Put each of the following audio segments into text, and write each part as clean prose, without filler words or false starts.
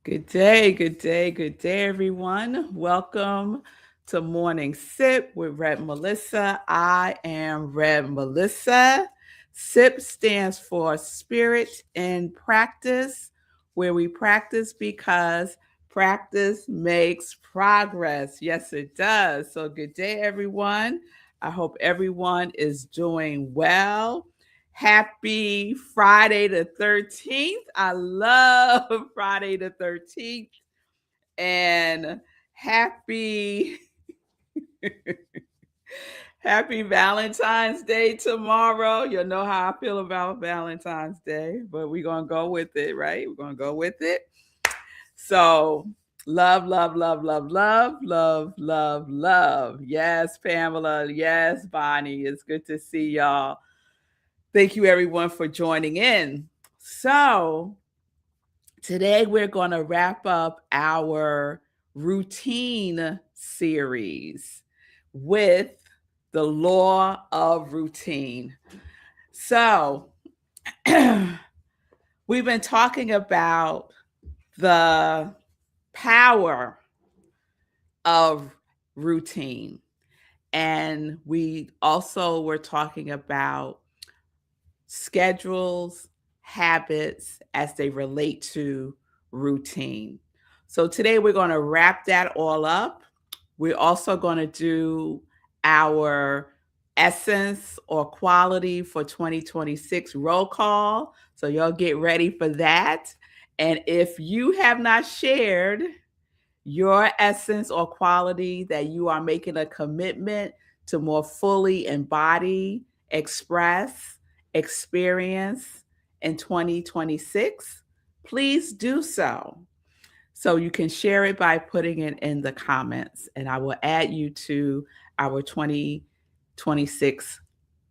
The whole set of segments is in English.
Good day, good day, good day, everyone. Welcome to Morning Sip with Red Melissa. I am Red Melissa. SIP stands for Spirit in Practice, where we practice because practice makes progress. Yes, it does. So, good day, everyone. I hope everyone is doing well. Happy Friday the 13th. I love Friday the 13th. And happy happy Valentine's Day tomorrow. You'll know how I feel about Valentine's Day, but we're going to go with it, right? We're going to go with it. So, love, love, love, love, love, love, love, love. Yes, Pamela. Yes, Bonnie. It's good to see y'all. Thank you, everyone, for joining in. So, today we're going to wrap up our routine series with the law of routine. So, we've been talking about the power of routine. And we also were talking about schedules, habits as they relate to routine. So today we're going to wrap that all up. We're also going to do our essence or quality for 2026 roll call. So y'all get ready for that. And if you have not shared your essence or quality that you are making a commitment to more fully embody, express, experience in 2026, please do so. So you can share it by putting it in the comments, and I will add you to our 2026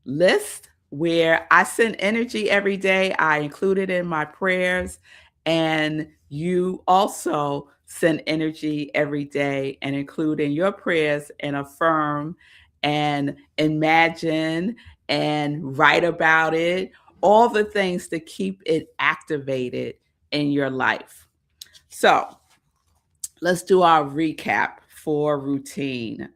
list where I send energy every day. I include it in my prayers, and you also send energy every day and include in your prayers and affirm and imagine and write about it, all the things to keep it activated in your life. So let's do our recap for routine.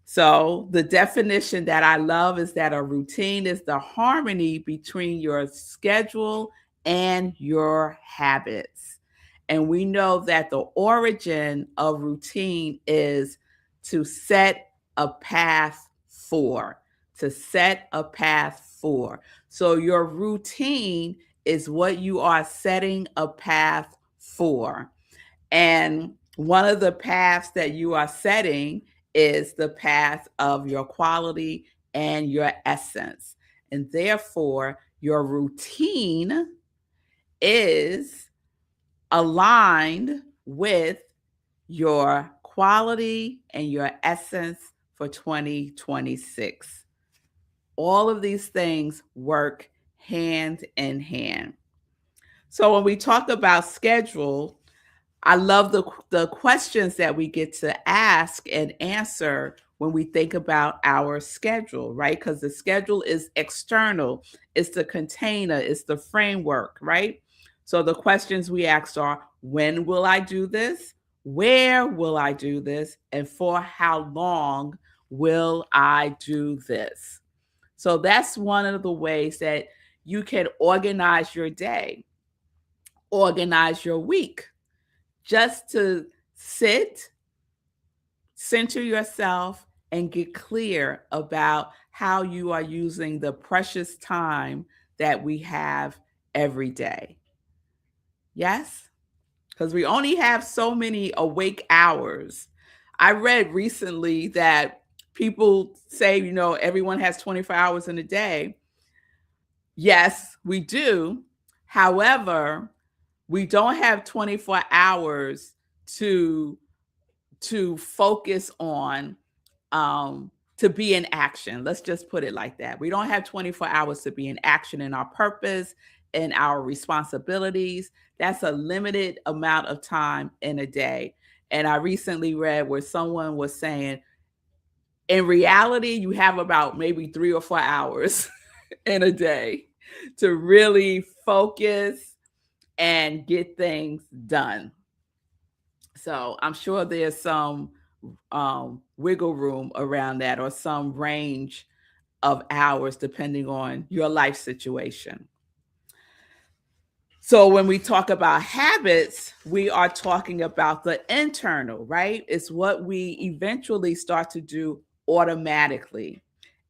So, the definition that I love is that a routine is the harmony between your schedule and your habits. And we know that the origin of routine is to set a path for, to set a path for. So, your routine is what you are setting a path for. And one of the paths that you are setting is the path of your quality and your essence. And therefore, your routine is aligned with your quality and your essence for 2026. All of these things work hand in hand. So when we talk about schedule, I love the questions that we get to ask and answer when we think about our schedule, right? Because the schedule is external, it's the container, it's the framework, right? So the questions we ask are, when will I do this? Where will I do this? And for how long will I do this? So that's one of the ways that you can organize your day, organize your week, just to sit, center yourself, and get clear about how you are using the precious time that we have every day. Yes? Because we only have so many awake hours. I read recently that people say, everyone has 24 hours in a day. Yes, we do. However, we don't have 24 hours to focus on, to be in action. Let's just put it like that. We don't have 24 hours to be in action in our purpose and our responsibilities. That's a limited amount of time in a day. And I recently read where someone was saying, in reality, you have about maybe 3 or 4 hours in a day to really focus and get things done. So I'm sure there's some wiggle room around that, or some range of hours depending on your life situation. So when we talk about habits, we are talking about the internal, right? It's what we eventually start to do automatically.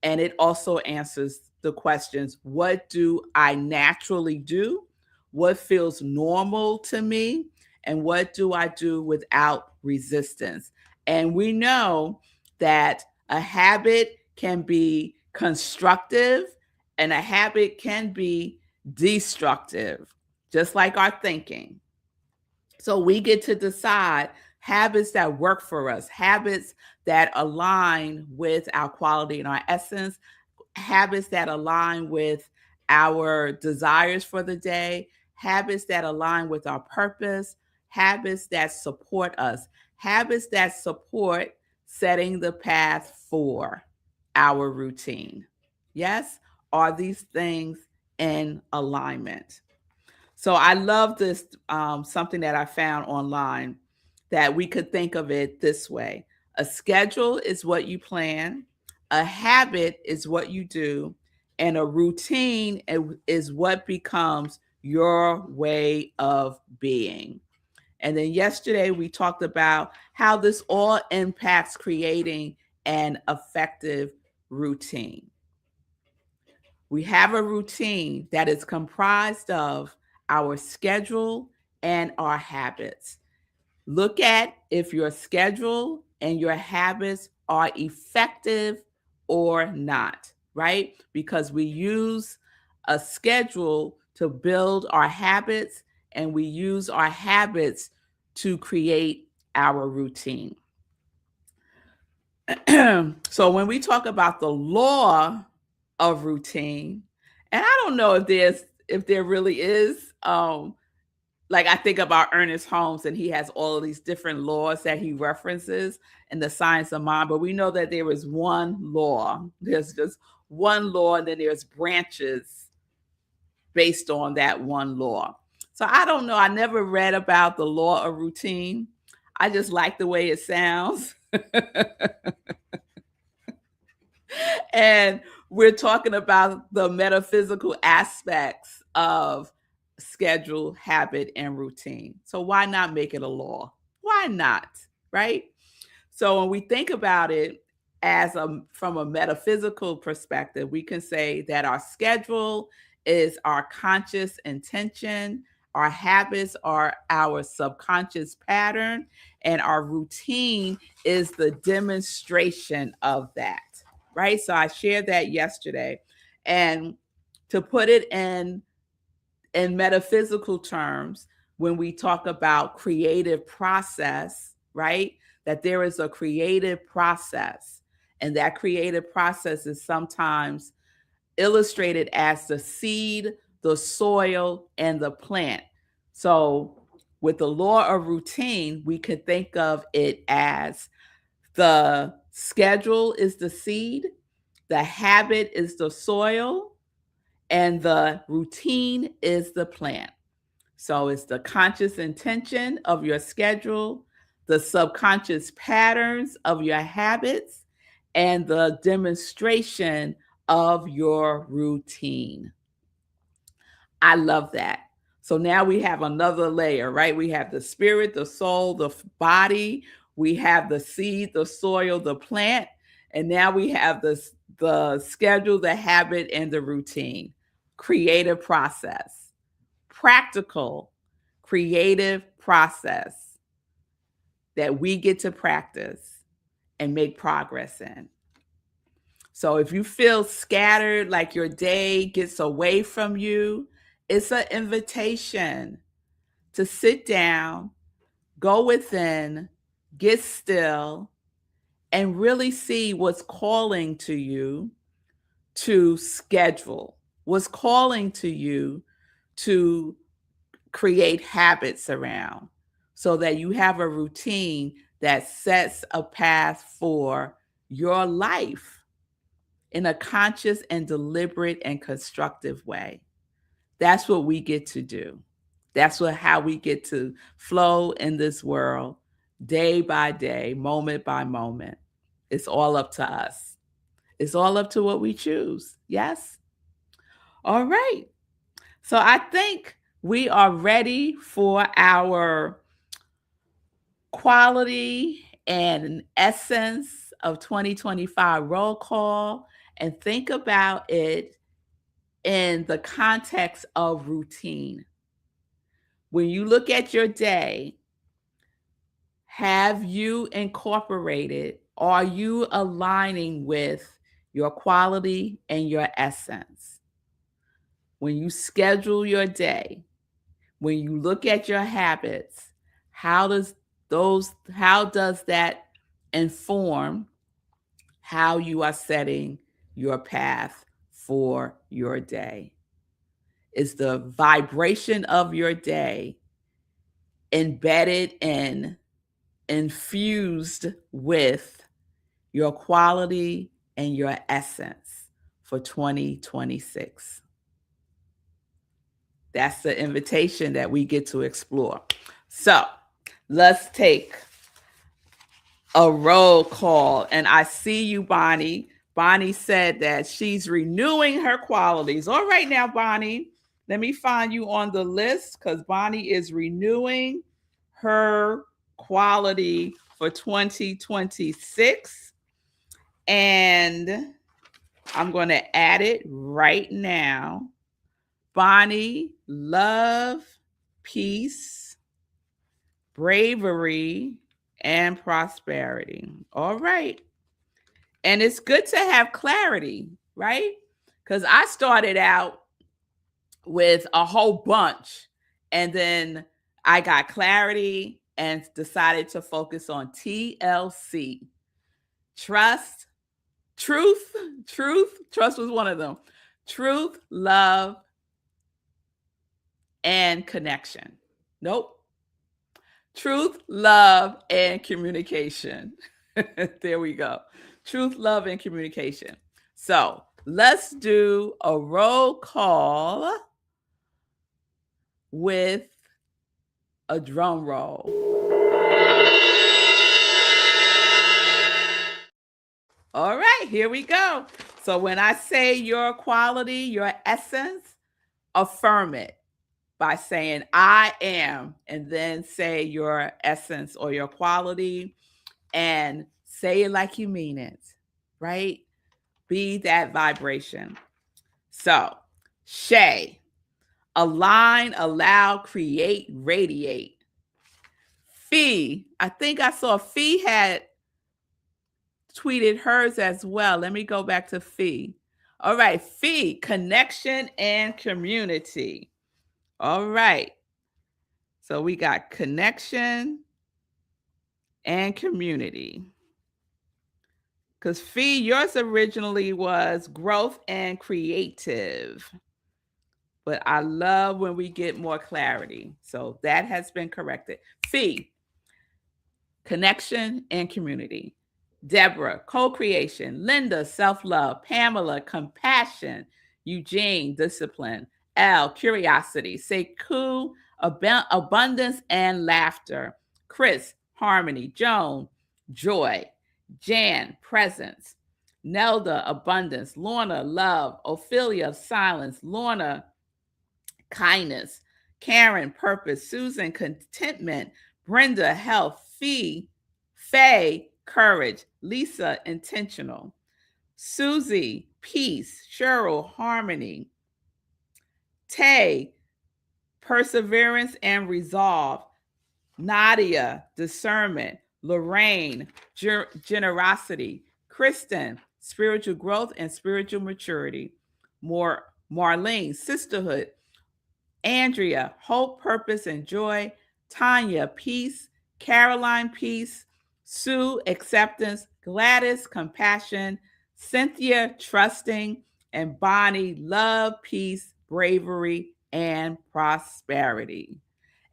And it also answers the questions: what do I naturally do? What feels normal to me? And what do I do without resistance? And we know that a habit can be constructive and a habit can be destructive, just like our thinking. So we get to decide habits that work for us, habits that align with our quality and our essence, habits that align with our desires for the day, habits that align with our purpose, habits that support us, habits that support setting the path for our routine. Yes? Are these things in alignment? So I love this, something that I found online, that we could think of it this way: a schedule is what you plan, a habit is what you do, and a routine is what becomes your way of being. And then yesterday we talked about how this all impacts creating an effective routine. We have a routine that is comprised of our schedule and our habits. Look at if your schedule and your habits are effective or not, right? Because we use a schedule to build our habits, and we use our habits to create our routine. So when we talk about the law of routine, and I don't know if there really is, like, I think about Ernest Holmes, and he has all of these different laws that he references in the science of mind, but we know that there is one law. There's just one law, and then there's branches based on that one law. So I don't know. I never read about the law of routine. I just like the way it sounds. And we're talking about the metaphysical aspects of schedule, habit, and routine. So why not make it a law? Why not? Right? So when we think about it from a metaphysical perspective, we can say that our schedule is our conscious intention, our habits are our subconscious pattern, and our routine is the demonstration of that. Right? So I shared that yesterday. And to put it in metaphysical terms, when we talk about creative process, right? That there is a creative process, and that creative process is sometimes illustrated as the seed, the soil, and the plant. So, with the law of routine, we could think of it as the schedule is the seed, the habit is the soil, and the routine is the plant. So it's the conscious intention of your schedule, the subconscious patterns of your habits, and the demonstration of your routine. I love that. So now we have another layer, right? We have the spirit, the soul, the body. We have the seed, the soil, the plant. And now we have the schedule, the habit, and the routine. Creative process, practical, creative process that we get to practice and make progress in. So if you feel scattered, like your day gets away from you, it's an invitation to sit down, go within, get still, and really see what's calling to you to schedule, what's calling to you to create habits around, so that you have a routine that sets a path for your life in a conscious and deliberate and constructive way. That's what we get to do. That's how we get to flow in this world day by day, moment by moment. It's all up to us. It's all up to what we choose. Yes? All right. So I think we are ready for our quality and essence of 2025 roll call, and think about it in the context of routine. When you look at your day, have you incorporated, are you aligning with your quality and your essence? When you schedule your day, when you look at your habits, how does that inform how you are setting your path for your day? Is the vibration of your day embedded in, infused with your quality and your essence for 2026? That's the invitation that we get to explore. So let's take a roll call. And I see you, Bonnie. Bonnie said that she's renewing her qualities. All right, now, Bonnie, let me find you on the list because Bonnie is renewing her quality for 2026. And I'm going to add it right now. Bonnie, love, peace, bravery, and prosperity. All right. And it's good to have clarity, right? Because I started out with a whole bunch and then I got clarity and decided to focus on TLC. Trust, truth, trust was one of them. Truth, love, and connection. Nope. Truth, love, and communication. There we go. Truth, love, and communication. So let's do a roll call with a drum roll. All right, here we go. So when I say your quality, your essence, affirm it by saying I am, and then say your essence or your quality, and say it like you mean it, right? Be that vibration. So, Shay, align, allow, create, radiate. Fee, I think I saw Fee had tweeted hers as well. Let me go back to Fee. All right, Fee, connection and community. All right. So we got connection and community. Because Fee, yours originally was growth and creative. But I love when we get more clarity. So that has been corrected. Fee, connection and community. Deborah, co-creation. Linda, self-love. Pamela, compassion. Eugene, discipline. L, curiosity. Sekou, abundance and laughter. Chris, harmony. Joan, joy. Jan, presence. Nelda, abundance. Lorna, love. Ophelia, silence. Lorna, kindness. Karen, purpose. Susan, contentment. Brenda, health. Faye, courage. Lisa, intentional. Susie, peace. Cheryl, harmony. Tay, perseverance and resolve. Nadia, discernment. Lorraine, generosity. Kristen, spiritual growth and spiritual maturity. Marlene, sisterhood. Andrea, hope, purpose, and joy. Tanya, peace. Caroline, peace. Sue, acceptance. Gladys, compassion. Cynthia, trusting. And Bonnie, love, peace, bravery, and prosperity.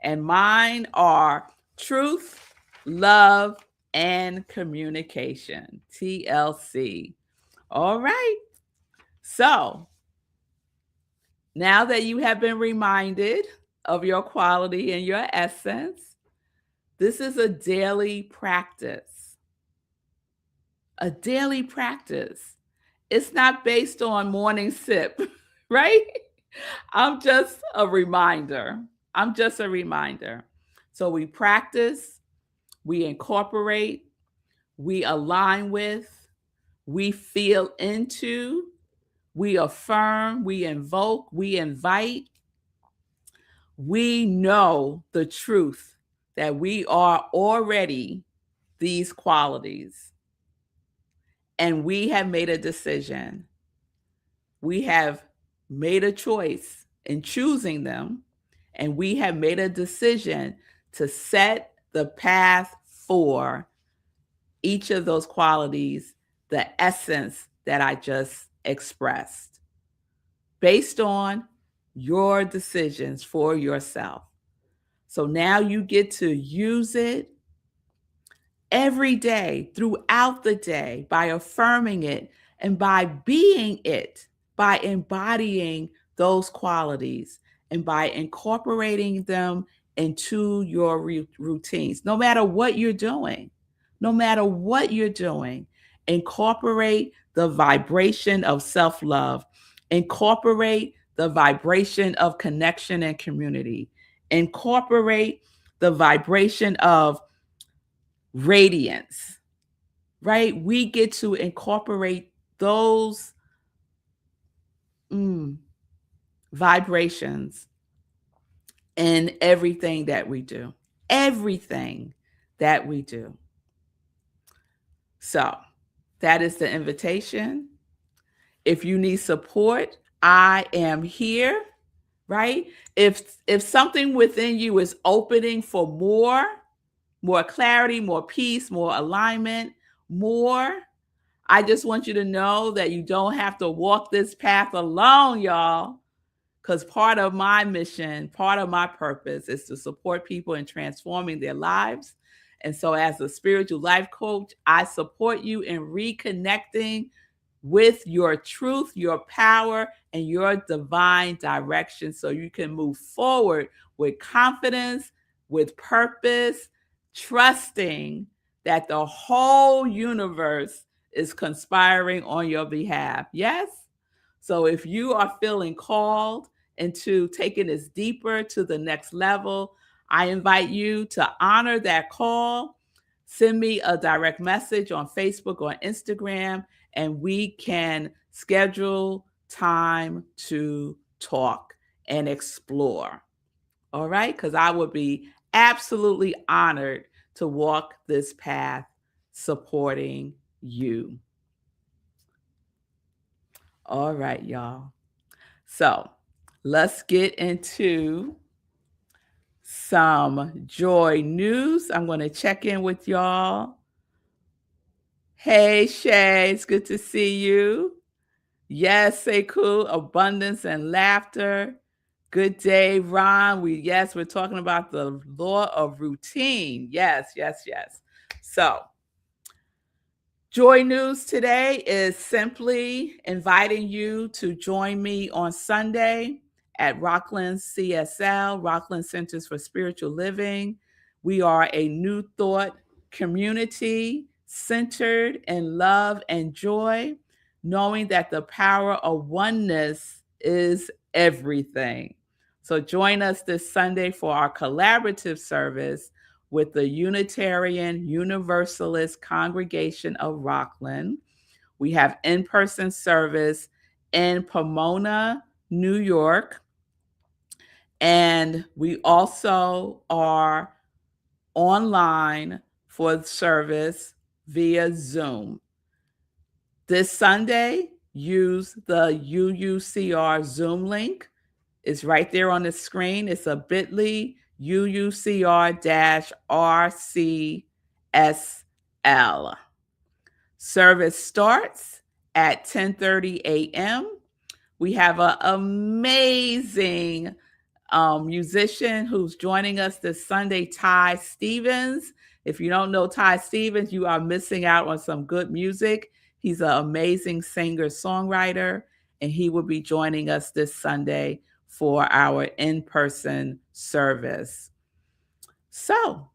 And mine are truth, love, and communication. TLC. All right. So now that you have been reminded of your quality and your essence, This is a daily practice. A daily practice. It's not based on morning sip, right? I'm just a reminder. I'm just a reminder. So we practice, we incorporate, we align with, we feel into, we affirm, we invoke, we invite. We know the truth that we are already these qualities. And we have made a decision. We have made a choice in choosing them. And we have made a decision to set the path for each of those qualities, the essence that I just expressed, based on your decisions for yourself. So now you get to use it every day, throughout the day, by affirming it and by being it, by embodying those qualities and by incorporating them into your routines. No matter what you're doing, no matter what you're doing, incorporate the vibration of self love, incorporate the vibration of connection and community, incorporate the vibration of radiance, right? We get to incorporate those mm, vibrations in everything that we do. Everything that we do. So that is the invitation. If you need support, I am here, right? If something within you is opening for more clarity, more peace, more alignment, more, I just want you to know that you don't have to walk this path alone, y'all. Because part of my mission, part of my purpose is to support people in transforming their lives. And so, as a spiritual life coach, I support you in reconnecting with your truth, your power, and your divine direction so you can move forward with confidence, with purpose, trusting that the whole universe is conspiring on your behalf. Yes? So if you are feeling called into taking this deeper to the next level, I invite you to honor that call. Send me a direct message on Facebook or Instagram, and we can schedule time to talk and explore. All right? Because I would be absolutely honored to walk this path supporting you. All right, y'all. So let's get into some joy news. I'm going to check in with y'all. Hey, Shay, it's good to see you. Yes, Sekou, abundance and laughter. Good day, Ron. We're talking about the law of routine. Yes. So, joy news today is simply inviting you to join me on Sunday at Rockland CSL, Rockland Centers for Spiritual Living. We are a new thought community centered in love and joy, knowing that the power of oneness is everything. So join us this Sunday for our collaborative service with the Unitarian Universalist Congregation of Rockland. We have in-person service in Pomona, New York. And we also are online for service via Zoom. This Sunday, use the UUCR Zoom link. It's right there on the screen. It's a bit.ly UUCR-RCSL. Service starts at 10:30 a.m. We have an amazing musician who's joining us this Sunday, Ty Stevens. If you don't know Ty Stevens, you are missing out on some good music. He's an amazing singer-songwriter, and he will be joining us this Sunday for our in-person service. So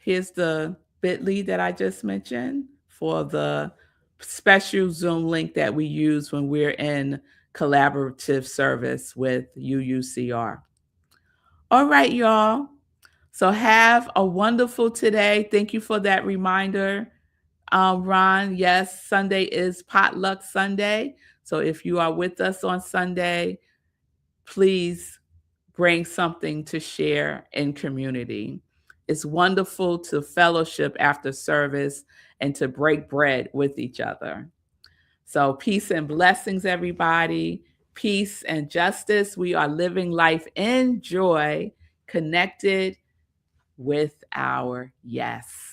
Here's the bit.ly that I just mentioned for the special Zoom link that we use when we're in collaborative service with UUCR. All right, y'all. So have a wonderful today. Thank you for that reminder, Ron. Yes, Sunday is Potluck Sunday. So if you are with us on Sunday, please bring something to share in community. It's wonderful to fellowship after service and to break bread with each other. So peace and blessings, everybody. Peace and justice. We are living life in joy, connected with our yes.